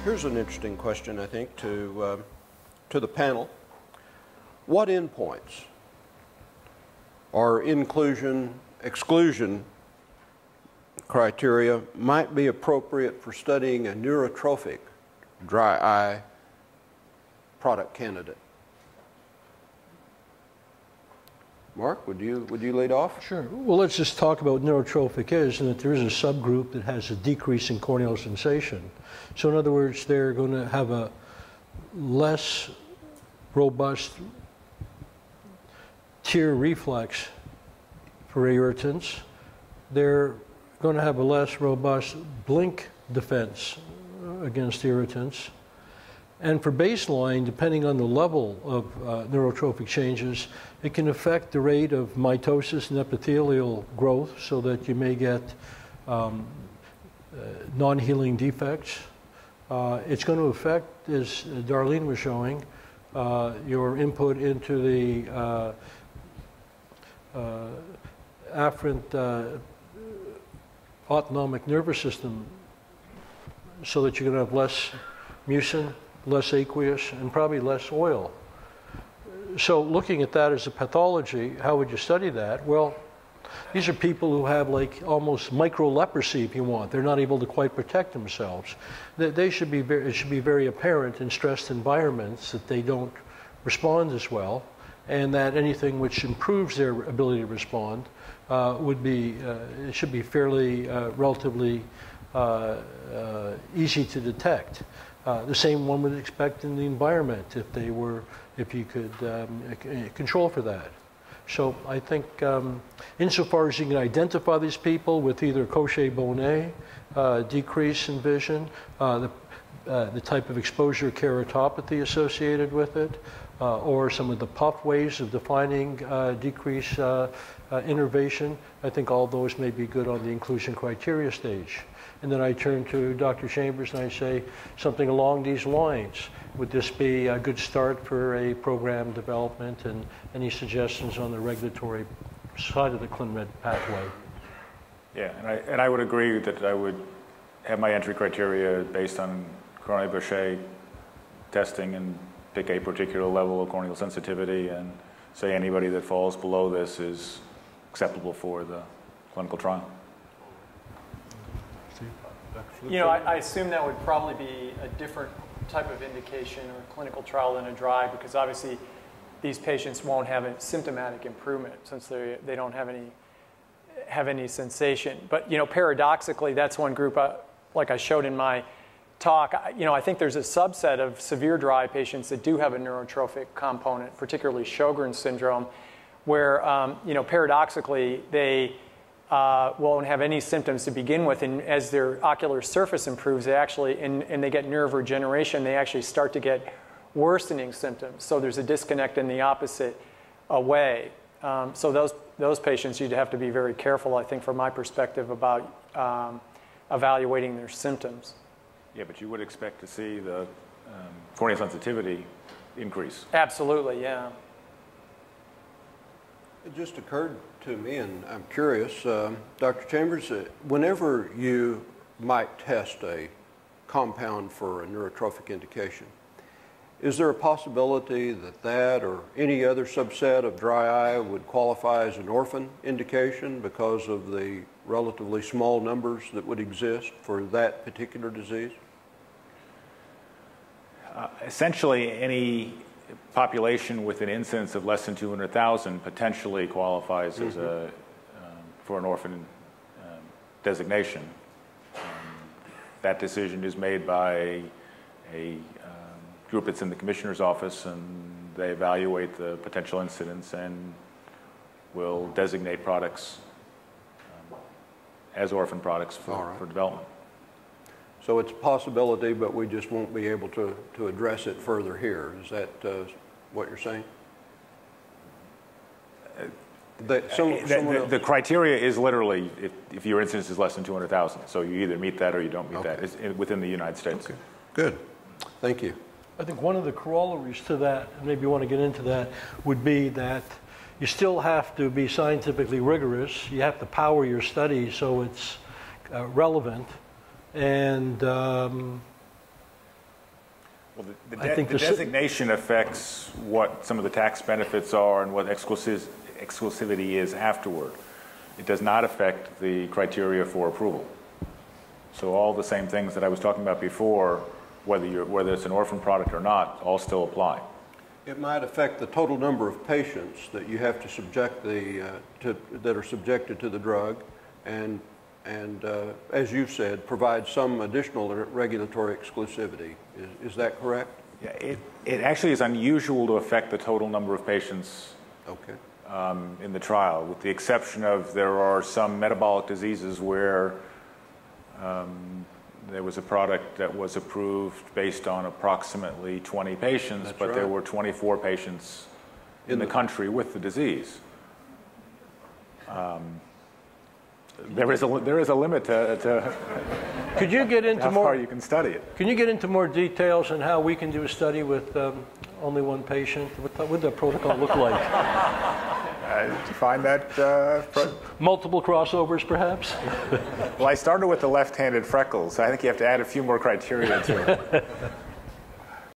Here's an interesting question, I think, to the panel. What endpoints or inclusion, exclusion criteria might be appropriate for studying a neurotrophic dry eye product candidate? Mark, would you lead off? Sure. Well, let's just talk about what neurotrophic is, and that there is a subgroup that has a decrease in corneal sensation. So in other words, they're going to have a less robust tear reflex for irritants. They're going to have a less robust blink defense against irritants. And for baseline, depending on the level of neurotrophic changes, it can affect the rate of mitosis and epithelial growth so that you may get non-healing defects. It's going to affect, as Darlene was showing, your input into the afferent autonomic nervous system so that you're going to have less mucin, less aqueous, and probably less oil. So looking at that as a pathology, how would you study that? Well, these are people who have like almost micro-leprosy, if you want. They're not able to quite protect themselves. It should be very apparent in stressed environments that they don't respond as well, and that anything which improves their ability to respond it should be fairly, relatively easy to detect. The same one would expect in the environment if you could control for that. So I think insofar as you can identify these people with either Cauchy-Bonnet, decrease in vision, the type of exposure keratopathy associated with it, or some of the puff ways of defining decrease innervation, I think all those may be good on the inclusion criteria stage. And then I turn to Dr. Chambers and I say something along these lines. Would this be a good start for a program development, and any suggestions on the regulatory side of the ClinRed pathway? Yeah, and I would agree that I would have my entry criteria based on Croney-Boucher testing and pick a particular level of corneal sensitivity and say anybody that falls below this is acceptable for the clinical trial. You know, I assume that would probably be a different type of indication or clinical trial than a dry, because obviously these patients won't have a symptomatic improvement since they don't have any sensation. But you know, paradoxically, that's one group, like I showed in my talk. You know, I think there's a subset of severe dry patients that do have a neurotrophic component, particularly Sjogren's syndrome, where you know, paradoxically they won't have any symptoms to begin with, and as their ocular surface improves, they actually, and they get nerve regeneration, they actually start to get worsening symptoms. So there's a disconnect in the opposite way. So those patients, you'd have to be very careful, I think, from my perspective, about evaluating their symptoms. Yeah, but you would expect to see the corneal sensitivity increase. Absolutely, yeah. It just occurred to me, and I'm curious, Dr. Chambers, whenever you might test a compound for a neurotrophic indication, is there a possibility that or any other subset of dry eye would qualify as an orphan indication because of the relatively small numbers that would exist for that particular disease? Essentially, any population with an incidence of less than 200,000 potentially qualifies as for an orphan designation. That decision is made by a group that's in the commissioner's office, and they evaluate the potential incidence and will designate products as orphan products for development. So it's a possibility, but we just won't be able to address it further here. Is that what you're saying? The criteria is literally if your incidence is less than 200,000. So you either meet that or you don't meet that. It's within the United States. Okay. Good. Thank you. I think one of the corollaries to that, and maybe you want to get into that, would be that you still have to be scientifically rigorous. You have to power your study so it's relevant. And Well, I think the designation affects what some of the tax benefits are and what exclusivity is afterward. It does not affect the criteria for approval. So all the same things that I was talking about before, whether it's an orphan product or not, all still apply. It might affect the total number of patients that you have to subject that are subjected to the drug, and as you said, provide some additional regulatory exclusivity. Is that correct? Yeah, it actually is unusual to affect the total number of patients. Okay. In the trial, with the exception of there are some metabolic diseases where there was a product that was approved based on approximately 20 patients, That's but right. there were 24 patients in the country with the disease. There is a limit to Could you get into how more? far you can study it. Can you get into more details on how we can do a study with only one patient? What would the protocol look like? Find that. Multiple crossovers, perhaps? Well, I started with the left-handed freckles. I think you have to add a few more criteria to it.